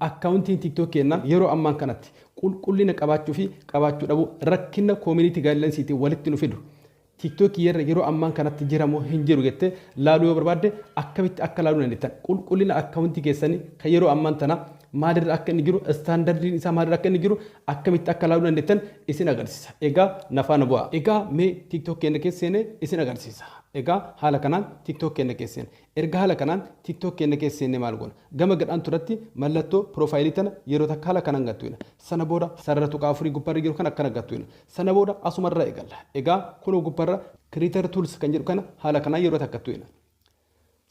akkaawuntiin TikTok kenna yeroo ammaan kanatti qulqullina qabaachuu fi qabaachuu dhabu rakkina community guidelines walitti nu fidu. TikTok yeroo ammaan kanatti jiramoo hin jiru jettee laaluu yoo barbaadde akkamitti akka laaluu dandeettan qulqullina akkaawuntii keessanii kan yeroo ammaan tana maalirra akka inni jiru standardiin isaa maalirra akka inni jiru akkamitti akka laaluu dandeettan isin agarsiisa. Egaa nafaana bu'aa. Egaa mee TikTok keenya keessanii isin agarsiisa. Egaa haala kanaan TikTok keenya keessanii erga haala kanaan TikTok keenya keessanii maal goona gama gadhaan turatti mallattoo profaayilii tana yeroo takka haala kanaan gattuina sana booda sarara tuqaa afurii gubbarra jiru kan akkana gattuina sana booda asumarra eegalla. Egaa kunoo gubbarra creator tools kan jedhu kana haala kanaan yeroo takka gattuina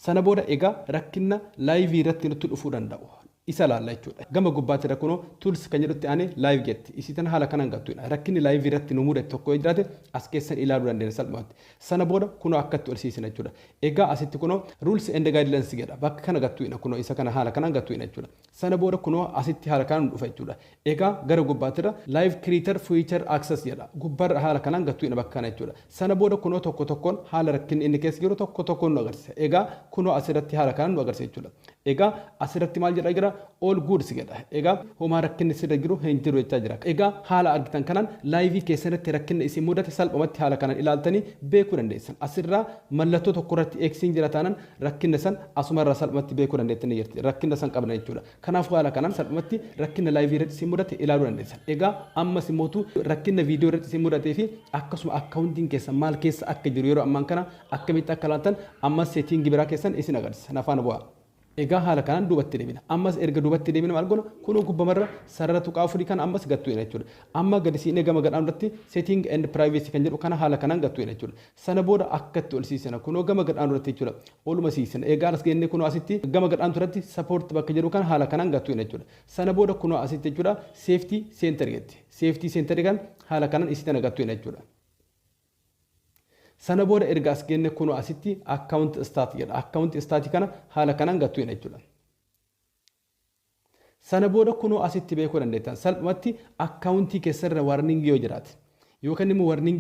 sana booda egaa rakkina laayivii irratti nutti dhufuu danda'u. Isa laalla jechuudha. Gama gubbaatti rakkunoo tools kan jedhutti aanee live getti. Isitan haala kanaan gattuudha. Rakkinni live irratti nu mudate tokko yoo jiraate as keessan ilaaluu dandeenya salphaatti. Sana booda kunoo akkatti ol siisin jechuudha. Egaa asitti kunoo rules and guidelines jedha. Bakka kana gattuudha kunoo isa kana haala kanaan gattuudha jechuudha. Sana booda kunoo asitti haala kanaan dhufa jechuudha. Egaa gara gubbaattirra live creator feature access jedha. Gubbarra haala kanaan gattuudha bakka kana jechuudha. Sana booda kunoo tokko tokkoon haala rakkinni inni keessa jiru tokko tokkoon nu agarsiisa. Egaa kunoo asirratti haala kanaan nu agarsiisa jechuudha. Egaa asirratti maal jedha jira all goods jedha. Egaa homaa rakkinni sirra jiru hin jiru jechaa jira. Egaa haala argitan kanaan laayivii keessatti rakkinni isin mudate salphumatti haala kanaan ilaaltanii beekuu dandeessan. Asirraa mallattoo tokko irratti eksiin jira taanaan rakkinni san asumarraa salphumatti beekuu dandeettanii jirti. Rakkinni san qabna jechuudha. Kanaafuu haala kanaan salphumatti rakkinni laayivii irratti isin mudate ilaaluu dandeessan. Egaa ammas immoo rakkinni viidiyoo irratti isin mudatee fi akkasuma akkaawuntiin keessan maal keessa akka jiru yeroo ammaan kana akkamitti akka ilaaltan ammas seetiingii biraa keessan isin agarsiisa. Nafaana bu'aa. Egaa haala kanaan duubatti deebina. Ammas erga duubatti deebina maal goona kunoo gubbamarra sarara tuqaa afurii kan ammas gattuudha jechuudha. Amma gadi siinee gama gadhaan irratti setting and privacy kan jedhu kana haala kanaan gattuudha jechuudha. Sana booda akkatti ol siisina kunoo gama gadhaan irratti jechuudha. Oluma siisina. Egaa as geenne kunoo asitti gama gadhaan irratti support bakka jedhu kan haala kanaan gattuudha jechuudha. Sana booda kunoo asitti jechuudha safety center getti. Safety center kan haala kanaan isitti gattuudha jechuudha. Sana booda erga as geenne kunoo asitti account stat jedha. Account stat kana haala kanaan gattuudha jechuudha. Sana booda kunoo asitti beekuu dandeettan salphumatti accountii keessarra warning yoo jiraate yookaan immoo warning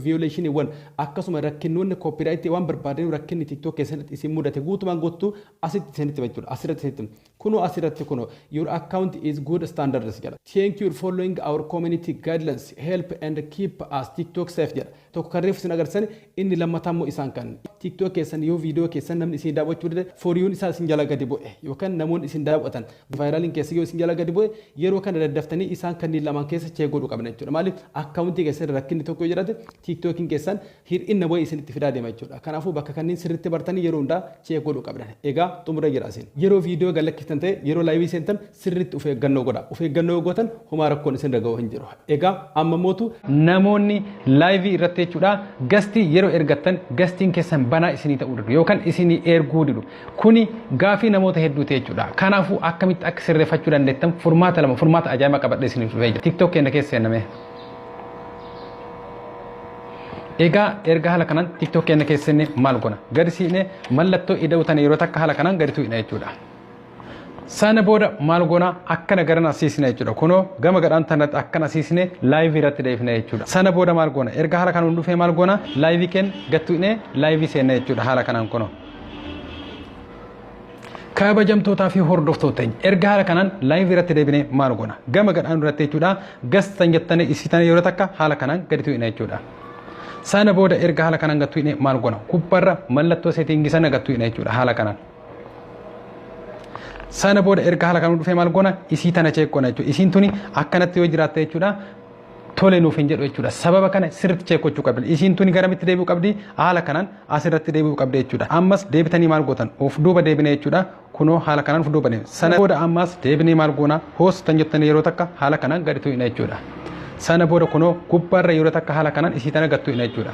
violation wan akkasuma rakkinnoonni copyright waan barbaadan rakkinni TikTok keessatti isin mudate guutumaan guutuu asitti isinitti jechuudha. Asirratti kunoo asirratti kunoo your account is good standards jedha. Thank you for following our community guidelines help and keep us TikTok safe jedha. Tokko kan reeffi isin agarsiisan inni lammataa immoo isaan kan TikTok keessan yoo viidiyoo keessan namni isin daawwachuu dide for you isaa isin jala gadi bu'e yookaan namoonni isin daawwatan viiraliin keessa yoo isin jala gadi bu'e yeroo kana daddaftanii isaan kanneen lamaan keessa chee godhuu qabna jechuudha. Maaliif akkaawuntii keessan rakkinni tokko yoo jiraate TikTokiin keessan hir'inna bu'e isinitti fidaa deema jechuudha. Kanaafuu bakka kanneen sirriitti bartanii yeroo hundaa chee godhuu qabna. Egaa xumura jira isin yeroo viidiyoo gallakkiftan ta'e yeroo laayivii seentan sirriitti of eeggannoo godha. Of eeggannoo gootan homaa rakkoon isin dhaga'u hin jiru. Egaa amma mootu namoonni laayivii irratti jechuudha gastii yeroo ergattan gastiin keessan banaa isinii ta'uu didu yookaan isinii erguu didu kuni gaafii namoota hedduuti jechuudha. Kanaafuu akkamitti akka sirreeffachuu dandeettan furmaata lama furmaata ajaa'ibaa qabadhe isiniif dhufee jira. TikTok keenya keessa seename. Egaa erga haala kanaan TikTok keenya keessa seenne maal goona? Gadi siinee mallattoo ida'uu tana yeroo takka haala kanaan gadi tu'ina jechuudha. Sana booda maal goona akkana garan asiisne jechuudha. Kunoo gama gadhaan tanatti akkana asiisne laayivii irratti deebifne jechuudha. Sana booda maal goona erga haala kanaan dhufee maal goona laayivii keenya gattu'ine laayivii seenne jechuudha haala kanaan kunoo. Kabajamtootaa fi hordoftoota erga haala kanaan laayivii irratti deebine maal goona gama gadhaan irratti jechuudha gastan jettanii isitan yeroo takka haala kanaan gadi tu'ine jechuudha. Sana booda erga haala kanaan gattu'ine maal goona kubbarra mallattoo seetiingii sana gattu'ine jechuudha haala kanaan. Sana booda erga haala kanaan dhufee maal goona isii tana cheekkoona jechuudha. Isiin tuni akkanatti yoo jiraatte jechuudha tole nuuf hin jedhu jechuudha. Sababa kana sirriitti cheekkochuu qabdi. Isiin tuni garamitti deebi'uu qabdi haala kanaan asirratti deebi'uu qabdi jechuudha. Ammas deebitanii maal gootan of duuba deebine jechuudha. Kunoo haala kanaan of duuba deebine. Sana booda ammas deebinee maal goona hoostan jettanii yeroo takka haala kanaan gadi tu'ina jechuudha. Sana booda kunoo gubbaarra yeroo takka haala kanaan isii tana gattu'ina jechuudha.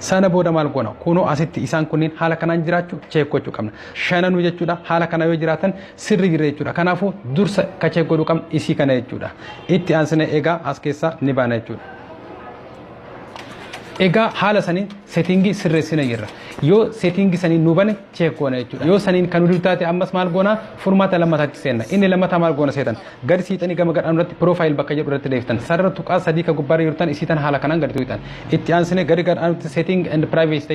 Sana booda maal goona kunoo asitti isaan kunniin haala kanaan jiraachuu cheekkochuu qabna. Shananuu jechuudha haala kana yoo jiraatan sirri jira jechuudha. Kanaafuu dursa ka cheekkochuu qabna isii kana jechuudha. Itti aansine egaa as keessaa ni baana jechuudha. Egaa haala saniin seetingii sirreessina jirra. Yoo seetingii saniin nu bane cheek goona jechuudha. Yoo saniin kan nu taate ammas maal goona furmaata lammataatti seenna. Inni lammataa maal goona seetan gadi siixanii gama gadhaan irratti piroofaayil bakka jedhu irratti deeftan. Sarara tuqaa sadii ka gubbaarra jirtan isiitan haala kanaan gadi tuqxan. Itti aansine gadi gadhaan seeting and privacy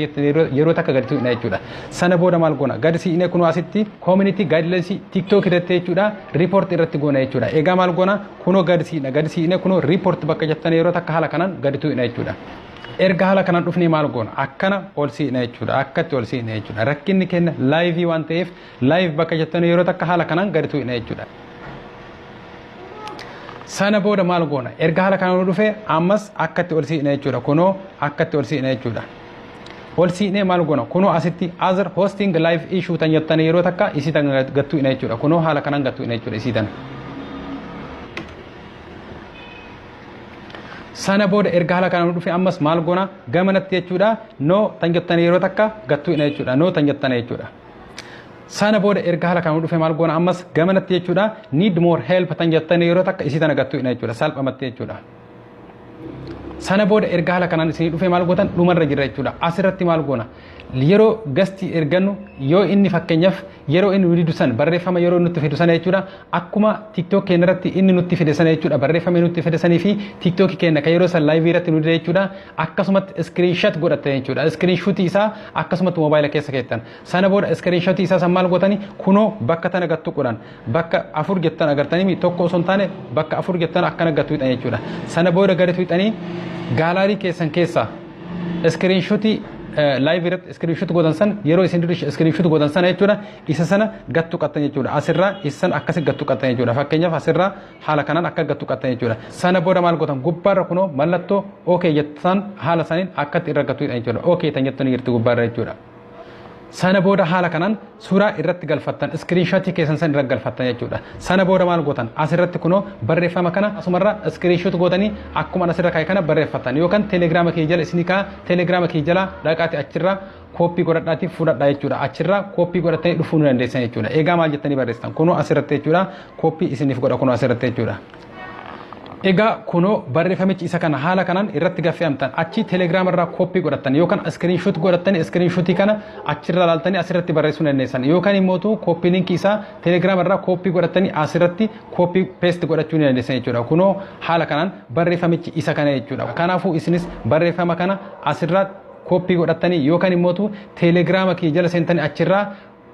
yeroo takka gadi tuqna jechuudha. Sana booda maal goona gadi siixnee kunoo asitti community guidelines TikTok irratti jechuudha report irratti goona jechuudha. Egaa maal goona kunoo gadi siixnee kunoo report bakka jettan yeroo takka haala kanaan gadi tuqna jechuudha. Erga haala kanaan dhufnee maal goona akkana ol siina jechuudha akkatti ol siina jechuudha rakkinni kenna laayivii waan ta'eef laayiv bakka jettan yeroo takka haala kanaan gadi tuqna jechuudha. Sana booda maal goona erga haala kanaan dhufee ammas akkatti ol siina jechuudha kunoo akkatti ol siina jechuudha. Ol siinee maal goona kunoo asitti other hosting live issue tan jettan yeroo takka isii tan gattuqna jechuudha kunoo haala kanaan gattuqna jechuudha isii tan. Sana booda erga haala kanaan dhufe ammas maal goona gamanatti jechuudha no tan jettan yeroo takka gattuqna jechuudha no tan jettan jechuudha. Sana booda erga haala kanaan dhufe maal goona ammas gamanatti jechuudha need more help tan jettan yeroo takka isii tan gattuqna jechuudha salphamatti jechuudha. Sana booda erga haala kanaan isin dhufe maal gootan dhumarra jira jechuudha asirratti maal goona yeroo gasti ergannu yoo inni fakkeenyaaf yeroo inni nuti dusan barreeffama yeroo nutti fidu sana jechuudha akkuma TikTok keenya irratti inni nutti fide sana jechuudha barreeffama nutti fide sanii fi TikTok keenya kan yeroo san live irratti nuti jechuudha akkasumatti screenshot godhatte jechuudha screenshot isaa akkasumatti mobaayila keessa keettan sana booda screenshot isaa san maal gootani kunoo bakka tana gattu godhan bakka afur jettan agartanii tokko osoo hin taane bakka afur jettan akkana gattu jechuudha sana booda gadi tuqxanii gaalaarii keessan keessa screenshot live irratti screenshot godhan san yeroo isin duri screenshot godhan sana jechuudha isa sana gattu qattan jechuudha asirraa isan akkasi gattu qattan jechuudha fakkeenyaaf asirraa haala kanaan akka gattu qattan jechuudha sana booda maal gootan gubbaarra kunoo mallattoo okay jettan haala saniin akkatti irra gattu jechuudha okay tan jettan jirti gubbaarra jechuudha. Sana booda haala kanaan suuraa irratti galfattan screenshot keessan san irratti galfattan jechuudha. Sana booda maal gootan asirratti kunoo barreeffama kana asumarra screenshot gootanii akkuma asirra kaa'e kana barreeffatan yookaan telegiraama kee jala isinii kaa telegiraama kee jala dhaqaati achirra kooppii godhadhaati fudhadhaa jechuudha. Achirra kooppii godhatanii dhufuu ni dandeessan jechuudha. Egaa maal jettanii barreessitan kunoo asirratti jechuudha kooppii isiniif godha kunoo asirratti jechuudha. Egaa kunoo barreeffamichi isa kana haala kanaan irratti gaffe'amtan achi telegiraam irraa kooppii godhattan yookaan screenshot godhattanii screenshotii kana achirra laaltanii asirratti barreessuu dandeessan yookaan immoo kooppii linkii isaa telegiraam irraa kooppii godhattanii asirratti kooppii peest godhachuu ni dandeessan jechuudha. Kunoo haala kanaan barreeffamichi isa kana jechuudha. Kanaafuu isinis barreeffama kana asirraa kooppii godhattanii yookaan immoo telegiraama kee jala seentanii achirraa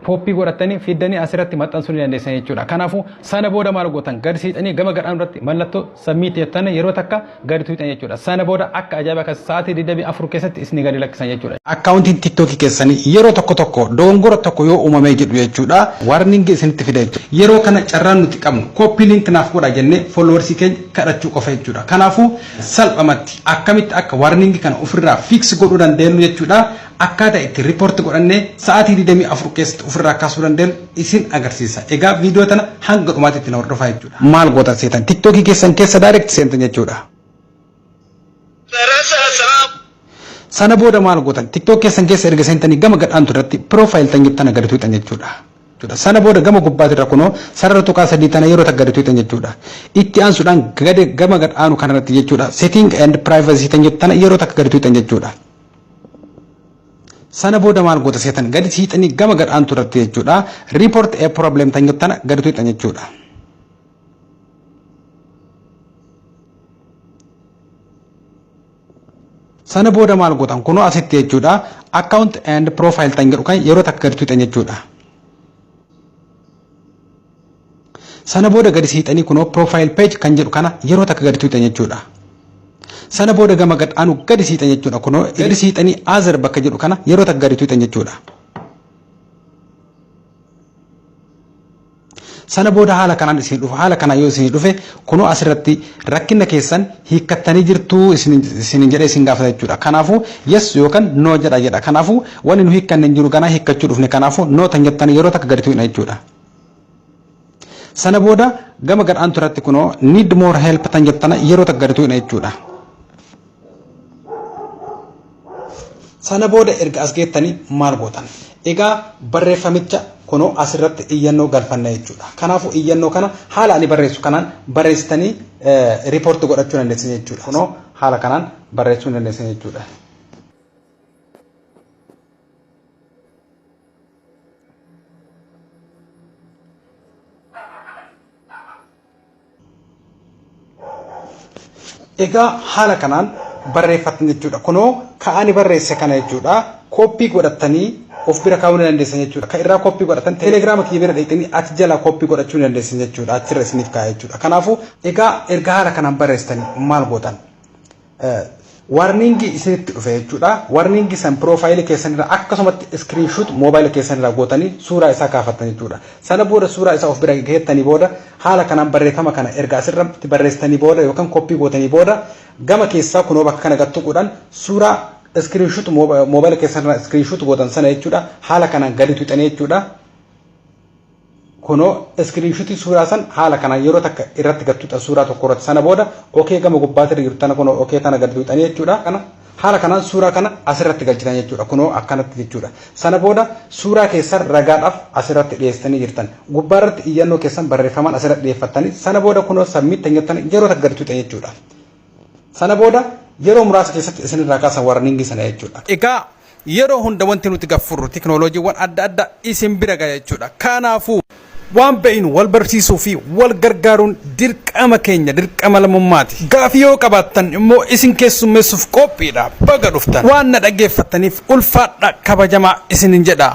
kooppii godhattanii fiddanii asirratti maxxansuu ni dandeessan jechuudha. Kanaafuu sana booda maal gootan gadi siixanii gama gadhaan irratti mallattoo submit jettan yeroo takka gadi tuqxan jechuudha. Sana booda akka ajaa'iba akka sa'aatii 24 keessatti isin gadi lakkisan jechuudha. Akkaawuntiin TikTok keessanii yeroo tokko dogongora tokko yoo uumamee jedhu jechuudha warningi isinitti fida jechuudha. Yeroo kana carraan nuti qabnu kooppii link naaf godha jennee followers keenya kadhachuu qofa jechuudha. Kanaafuu salphamatti akkamitti akka warningi kana ofirraa fix godhuu dandeenyu jechuudha. Akkaataa itti report godhannee sa'aatii 24 keessatti ofirraa kaasuu dandeenyu isin agarsiisa. Egaa viidiyoo tana hanga dhumaatti itti na hordofaa jechuudha. Maal gootan seetan TikTok keessan keessa direct seentan jechuudha. Sana booda maal gootan TikTok keessan keessa erga seentanii gama gadhaantu irratti profile tan jettan gadi tuqxan jechuudha. Sana booda gama gubbaatirra kunoo sarara tuqaa sadii tana yeroo takka gadi tuqxan jechuudha. Itti aansuudhaan gama gadhaanu kanarratti jechuudha setting and privacy tan jettan yeroo takka gadi tuqxan jechuudha. Sana booda maal goota seetan gadi siixanii gama gadhaantu irratti jechuudha report a problem tan jettan gadi tuqxan jechuudha. Sana booda maal gootan kunoo asitti jechuudha account and profile tan jedhu kan yeroo takka gadi tuqxan jechuudha. Sana booda gadi siixanii kunoo profile page kan jedhu kana yeroo takka gadi tuqxan jechuudha. Sana booda gama gadhaanu gadi siixan jechuudha kunoo gadi siixanii azar bakka jedhu kana yeroo takka gadi tuqxan jechuudha. Sana booda haala kanaan isin dhufa haala kana yoo isin dhufe kunoo asirratti rakkina keessan hiikkattanii jirtuu isin jedhee isin gaafata jechuudha. Kanaafuu yes yookaan no jedha. Kanaafuu wanni nu hiikkanne jiru kana hiikkachuu dhufne kanaafuu no tan jettan yeroo takka gadi tuqna jechuudha. Sana booda gama gadhaantu irratti kunoo need more help tan jettan yeroo takka gadi tuqna jechuudha. Sana booda erga as geettanii maal gootan egaa barreeffamicha kunoo asirratti iyyannoo galfanna jechuudha. Kanaafuu iyyannoo kana haala ani barreessu kanaan barreessitanii report godhachuu dandeessan jechuudha. Kunoo haala kanaan barreessuu dandeessan jechuudha. Egaa haala kanaan barreeffatan jechuudha. Kunoo ka'anii barreesse kana jechuudha. Kooppii godhatanii of bira kaa'uu ni dandeessan jechuudha. Kan irraa kooppii godhatan teelegiraama kiyya bira dheeyxanii achi jala kooppii godhachuu ni dandeessan jechuudha. Achirra isiniif kaa'e jechuudha. Kanaafuu egaa erga haala kanaan barreessitanii maal gootan? Warningi isinitti dhufe jechuudha. Warningi san piroofaayilii keessanirraa akkasumatti iskiriinshuut moobaayila keessanirraa gootanii suuraa isaa kaafatan jechuudha. Sana booda suuraa isaa of bira geettanii booda haala kanaan barreeffama kana erga asirratti barreessitanii booda yookaan kooppii gootanii booda gama keessaa kunoo bakka kana gattuquudhaan suuraa iskiriinshuut moobaayila keessanirraa iskiriinshuut gootan sana jechuudha. Haala kanaan gadi tuqxanii jechuudha. Kunoo iskiriinshuutii suuraa san haala kanaan yeroo takka irratti gattuuta suuraa tokko irratti sana booda okee gama gubbaatti jirtu tana kunoo okee tana gadi tuqxanii jechuudha. Kana haala kanaan suuraa kana asirratti galchitan jechuudha. Kunoo akkanatti jechuudha. Sana booda suuraa keessan ragaadhaaf asirratti dhiyeessanii jirtan. Gubbaarratti iyyannoo keessan barreeffamaan asirratti dhiyeeffattanii sana booda kunoo sammii tanyattanii yeroo takka gadi tuqxan jechuudha. Sana booda yeroo muraasa keessatti isinirraa kaasan warningi sana jechuudha. Egaa yeroo hunda wanti nuti gaffurru teknooloojiiwwan adda addaa isin bira ga'a jechuudha. Kanaafuu waan beeynu wal barsiisuu fi wal gargaaruun dirqama keenya dirqama lammummaati. Gaafii yoo qabaattan immoo isin keessummeessuuf qophiidha. Baga dhuftan waan na dhaggeeffattaniif ulfaadha kabajamaa isinin jedha.